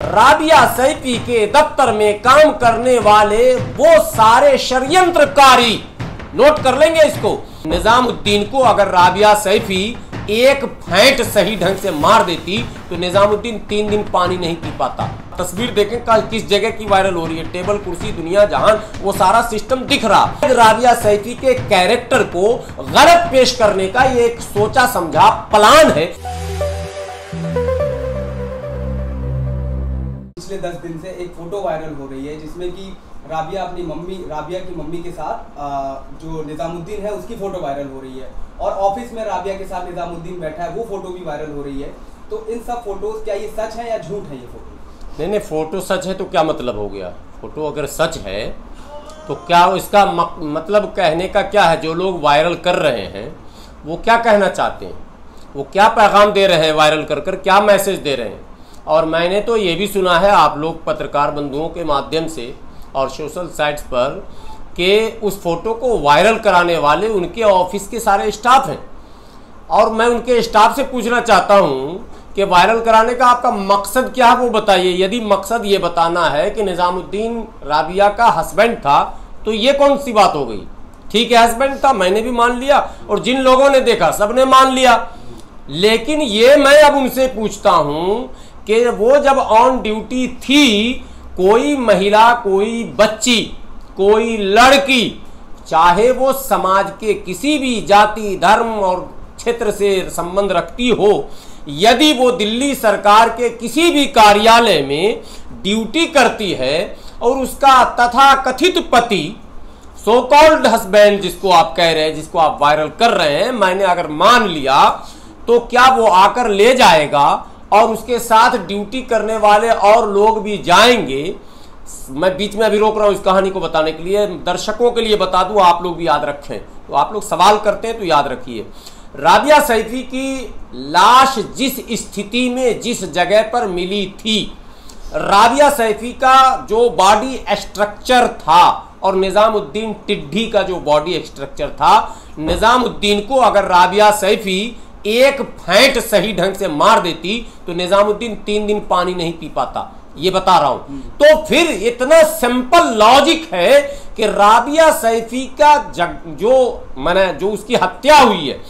राबिया सैफी के दफ्तर में काम करने वाले वो सारे षड्यंत्रकारी, नोट कर लेंगे इसको। निजामुद्दीन को अगर राबिया सैफी एक फेंट सही ढंग से मार देती तो निजामुद्दीन 3 दिन पानी नहीं पी पाता। तस्वीर देखें किस जगह की वायरल हो रही है, टेबल कुर्सी दुनिया जहान वो सारा सिस्टम दिख रहा। राबिया सैफी के कैरेक्टर को गलत पेश करने का ये एक सोचा समझा प्लान है। पिछले 10 दिन से एक फोटो वायरल हो रही है जिसमें कि राबिया की मम्मी के साथ जो निजामुद्दीन है उसकी फोटो वायरल हो रही है और ऑफिस में राबिया के साथ निजामुद्दीन बैठा है वो फोटो भी वायरल हो रही है। तो इन सब फोटोज क्या ये सच है या झूठ है? ये फोटो नहीं, फोटो सच है तो क्या मतलब हो गया? फोटो अगर सच है तो क्या इसका मतलब कहने का क्या है? जो लोग वायरल कर रहे हैं वो क्या कहना चाहते हैं, वो क्या पैगाम दे रहे हैं, वायरल कर कर क्या मैसेज दे रहे हैं? और मैंने तो ये भी सुना है आप लोग पत्रकार बंधुओं के माध्यम से और सोशल साइट्स पर कि उस फोटो को वायरल कराने वाले उनके ऑफिस के सारे स्टाफ हैं। और मैं उनके स्टाफ से पूछना चाहता हूँ कि वायरल कराने का आपका मकसद क्या है वो बताइए। यदि मकसद ये बताना है कि निजामुद्दीन राबिया का हस्बैंड था तो ये कौन सी बात हो गई? ठीक है, हस्बैंड था, मैंने भी मान लिया और जिन लोगों ने देखा सबने मान लिया। लेकिन ये मैं अब उनसे पूछता हूँ कि वो जब ऑन ड्यूटी थी, कोई महिला, कोई बच्ची, कोई लड़की, चाहे वो समाज के किसी भी जाति, धर्म और क्षेत्र से संबंध रखती हो, यदि वो दिल्ली सरकार के किसी भी कार्यालय में ड्यूटी करती है और उसका तथाकथित पति, सो कॉल्ड हस्बैंड जिसको आप कह रहे हैं, जिसको आप वायरल कर रहे हैं, मैंने अगर मान लिया तो क्या वो आकर ले जाएगा और उसके साथ ड्यूटी करने वाले और लोग भी जाएंगे? मैं बीच में अभी रोक रहा हूं इस कहानी को बताने के लिए, दर्शकों के लिए बता दूं, आप लोग भी याद रखें। तो आप लोग सवाल करते हैं तो याद रखिए। राबिया सैफी की लाश जिस स्थिति में जिस जगह पर मिली थी, राबिया सैफी का जो बॉडी स्ट्रक्चर था और निजामुद्दीन टिड्डी का जो बॉडी स्ट्रक्चर था, निजामुद्दीन को अगर राबिया सैफी एक फेंट सही ढंग से मार देती तो निजामुद्दीन 3 दिन पानी नहीं पी पाता। ये बता रहा हूं। तो फिर इतना सिंपल लॉजिक है कि राबिया सैफी का जो उसकी हत्या हुई है,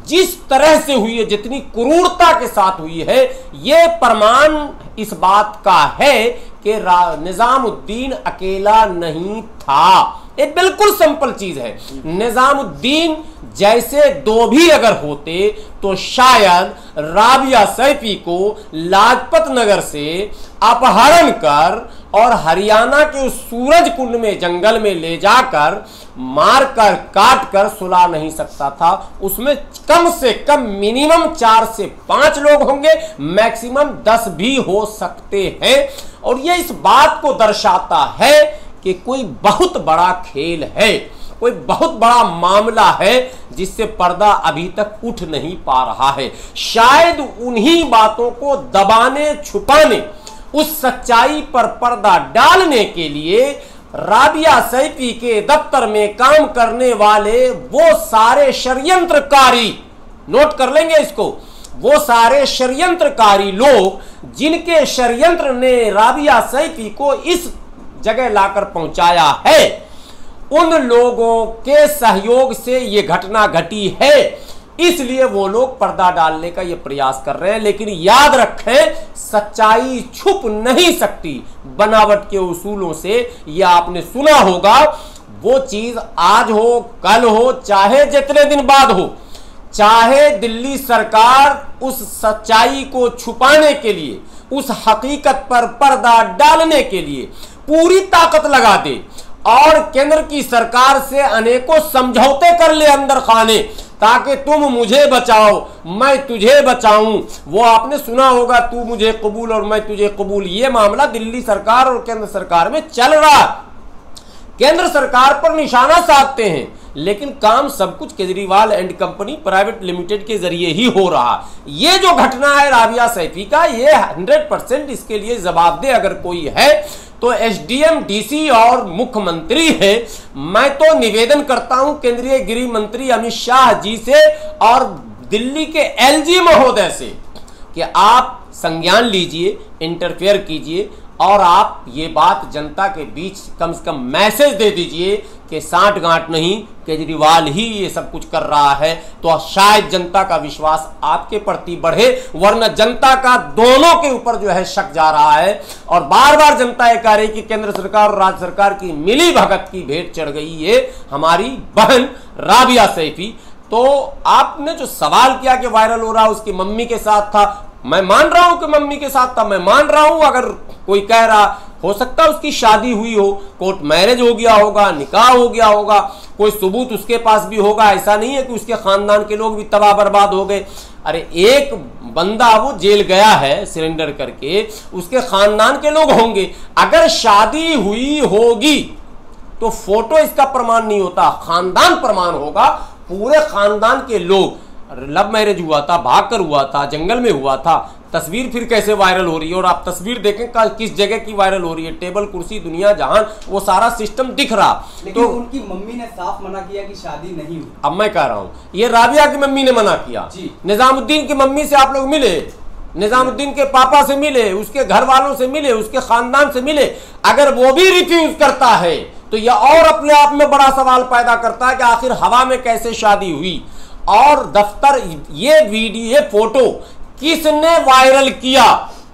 जिस तरह से हुई है, जितनी क्रूरता के साथ हुई है, ये प्रमाण इस बात का है कि निजामुद्दीन अकेला नहीं था। ये बिल्कुल सिंपल चीज है। निजामुद्दीन जैसे 2 भी अगर होते तो शायद राबिया सैफी को लाजपत नगर से अपहरण कर और हरियाणा के उस सूरज कुंड में जंगल में ले जाकर मारकर काट कर सुला नहीं सकता था। उसमें कम से कम मिनिमम 4 से 5 लोग होंगे, मैक्सिमम 10 भी हो सकते हैं। और ये इस बात को दर्शाता है कि कोई बहुत बड़ा खेल है, कोई बहुत बड़ा मामला है जिससे पर्दा अभी तक उठ नहीं पा रहा है। शायद उन्हीं बातों को दबाने, छुपाने, उस सच्चाई पर पर्दा डालने के लिए राबिया सैफी के दफ्तर में काम करने वाले वो सारे षड्यंत्रकारी, नोट कर लेंगे इसको, वो सारे षड्यंत्रकारी लोग जिनके षड्यंत्र ने राबिया सैफी को इस जगह लाकर पहुंचाया है, उन लोगों के सहयोग से ये घटना घटी है। इसलिए वो लोग पर्दा डालने का ये प्रयास कर रहे हैं। लेकिन याद रखें, सच्चाई छुप नहीं सकती बनावट के उसूलों से। ये आपने सुना होगा, वो चीज आज हो, कल हो, चाहे जितने दिन बाद हो, चाहे दिल्ली सरकार उस सच्चाई को छुपाने के लिए, उस हकीकत पर पर्दा डालने के लिए पूरी ताकत लगा दे और केंद्र की सरकार से अनेकों समझौते कर ले अंदर खाने, ताकि तुम मुझे बचाओ मैं तुझे बचाऊं। वो आपने सुना होगा, तू मुझे कबूल और मैं तुझे कबूल। ये मामला दिल्ली सरकार और केंद्र सरकार में चल रहा। केंद्र सरकार पर निशाना साधते हैं, लेकिन काम सब कुछ Kejriwal and company private limited के जरिए ही हो रहा। ये जो घटना है राबिया सैफी का, ये 100% इसके लिए जवाबदेह अगर कोई है तो एसडीएम, डीसी और मुख्यमंत्री है। मैं तो निवेदन करता हूं केंद्रीय गृह मंत्री अमित शाह जी से और दिल्ली के एलजी महोदय से कि आप संज्ञान लीजिए, इंटरफेयर कीजिए और आप ये बात जनता के बीच कम से कम मैसेज दे दीजिए कि साठ गांठ नहीं, केजरीवाल ही ये सब कुछ कर रहा है, तो शायद जनता का विश्वास आपके प्रति बढ़े, वरना जनता का दोनों के ऊपर जो है शक जा रहा है। और बार बार जनता ये कह रही कि केंद्र सरकार और राज्य सरकार की मिली भगत की भेंट चढ़ गई ये हमारी बहन राबिया सैफी। तो आपने जो सवाल किया कि वायरल हो रहा है उसकी मम्मी के साथ था, मैं मान रहा हूं कि मम्मी के साथ था, मैं मान रहा हूं। अगर कोई कह रहा हो सकता है उसकी शादी हुई हो, कोर्ट मैरिज हो गया होगा, निकाह हो गया होगा, कोई सबूत उसके पास भी होगा, ऐसा नहीं है कि उसके खानदान के लोग भी तबाह बर्बाद हो गए। अरे एक बंदा वो जेल गया है सिलेंडर करके, उसके खानदान के लोग होंगे। अगर शादी हुई होगी तो फोटो इसका प्रमाण नहीं होता, खानदान प्रमाण होगा, पूरे खानदान के लोग। लव मैरिज हुआ था, भागकर हुआ था, जंगल में हुआ था, तस्वीर फिर कैसे वायरल हो रही है? और आप तस्वीर देखें किस जगह की वायरल हो रही है, टेबल कुर्सी दुनिया जहान वो सारा सिस्टम दिख रहा। लेकिन तो उनकी मम्मी ने साफ मना किया कि शादी नहीं हुई। अब मैं कह रहा हूं ये राबिया की मम्मी ने मना किया। निजामुद्दीन की मम्मी से आप लोग मिले, निजामुद्दीन के पापा से मिले, उसके घर वालों से मिले, उसके खानदान से मिले। अगर वो भी रिफ्यूज करता है तो यह और अपने आप में बड़ा सवाल पैदा करता है कि आखिर हवा में कैसे शादी हुई। और दफ्तर ये वीडियो, ये फोटो किसने वायरल किया,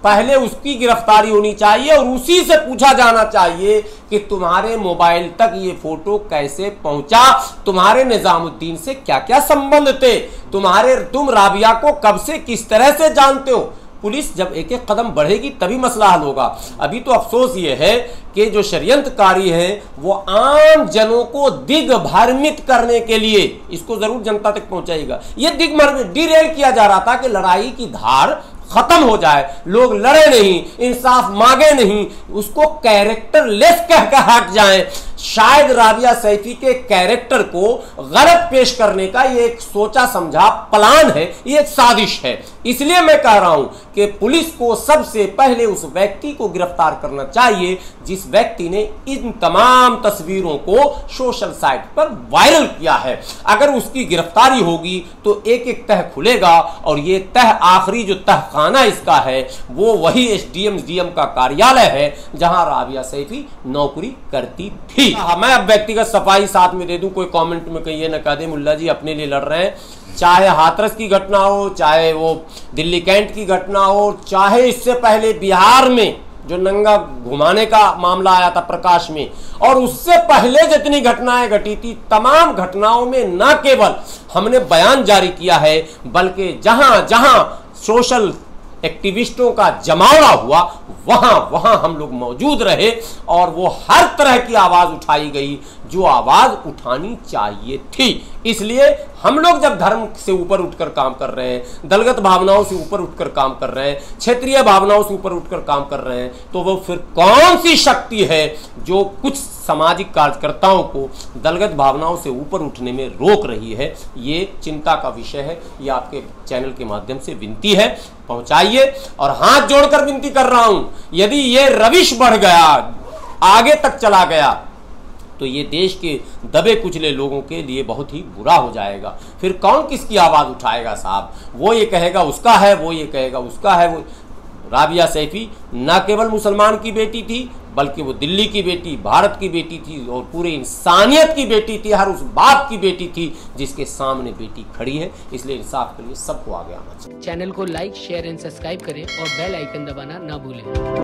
पहले उसकी गिरफ्तारी होनी चाहिए और उसी से पूछा जाना चाहिए कि तुम्हारे मोबाइल तक ये फोटो कैसे पहुंचा, तुम्हारे निजामुद्दीन से क्या क्या संबंध थे, तुम राबिया को कब से किस तरह से जानते हो। पुलिस जब एक एक कदम बढ़ेगी तभी मसला हल होगा। अभी तो अफसोस ये है कि जो षड्यंत्रकारी हैं वो आम जनों को दिग्भ्रमित करने के लिए इसको जरूर जनता तक पहुंचाएगा। ये डिरेल किया जा रहा था कि लड़ाई की धार खत्म हो जाए, लोग लड़े नहीं, इंसाफ मांगे नहीं, उसको कैरेक्टर लेस कहकर हट जाए। शायद राबिया सैफी के कैरेक्टर को गलत पेश करने का ये एक सोचा समझा प्लान है, ये एक साजिश है। इसलिए मैं कह रहा हूं कि पुलिस को सबसे पहले उस व्यक्ति को गिरफ्तार करना चाहिए जिस व्यक्ति ने इन तमाम तस्वीरों को सोशल साइट पर वायरल किया है। अगर उसकी गिरफ्तारी होगी तो एक एक तह खुलेगा और ये तह, आखिरी जो तहखाना इसका है वो वही एसडीएम का कार्यालय है जहां राबिया सैफी नौकरी करती थी। मैं अब व्यक्तिगत सफाई साथ में दे दूं, कोई कमेंट में कहीं ये न कह दे मुल्ला जी अपने लिए लड़ रहे हैं। चाहे हाथरस की घटना हो, चाहे वो दिल्ली कैंट की घटना हो, चाहे इससे पहले बिहार में जो नंगा घुमाने का मामला आया था प्रकाश में, और उससे पहले जितनी घटनाएं घटी थी, तमाम घटनाओं में न केवल हमने बयान जारी किया है बल्कि जहां जहां सोशल एक्टिविस्टों का जमावड़ा हुआ वहां हम लोग मौजूद रहे और वो हर तरह की आवाज उठाई गई जो आवाज उठानी चाहिए थी। इसलिए हम लोग जब धर्म से ऊपर उठकर काम कर रहे हैं, दलगत भावनाओं से ऊपर उठकर काम कर रहे हैं, क्षेत्रीय भावनाओं से ऊपर उठकर काम कर रहे हैं, तो वो फिर कौन सी शक्ति है जो कुछ सामाजिक कार्यकर्ताओं को दलगत भावनाओं से ऊपर उठने में रोक रही है? ये चिंता का विषय है। ये आपके चैनल के माध्यम से विनती है, पहुंचाइए। और हाथ जोड़कर विनती कर रहा हूं, यदि ये रविश बढ़ गया, आगे तक चला गया, तो ये देश के दबे कुचले लोगों के लिए बहुत ही बुरा हो जाएगा। फिर कौन किसकी आवाज उठाएगा साहब? वो ये कहेगा उसका है, वो ये कहेगा उसका है। वो राबिया सैफी न केवल मुसलमान की बेटी थी बल्कि वो दिल्ली की बेटी, भारत की बेटी थी और पूरे इंसानियत की बेटी थी, हर उस बाप की बेटी थी जिसके सामने बेटी खड़ी है। इसलिए इंसाफ के लिए सबको आगे आना चाहिए। चैनल को लाइक, शेयर एंड सब्सक्राइब करें और बेल आइकन दबाना ना भूलें।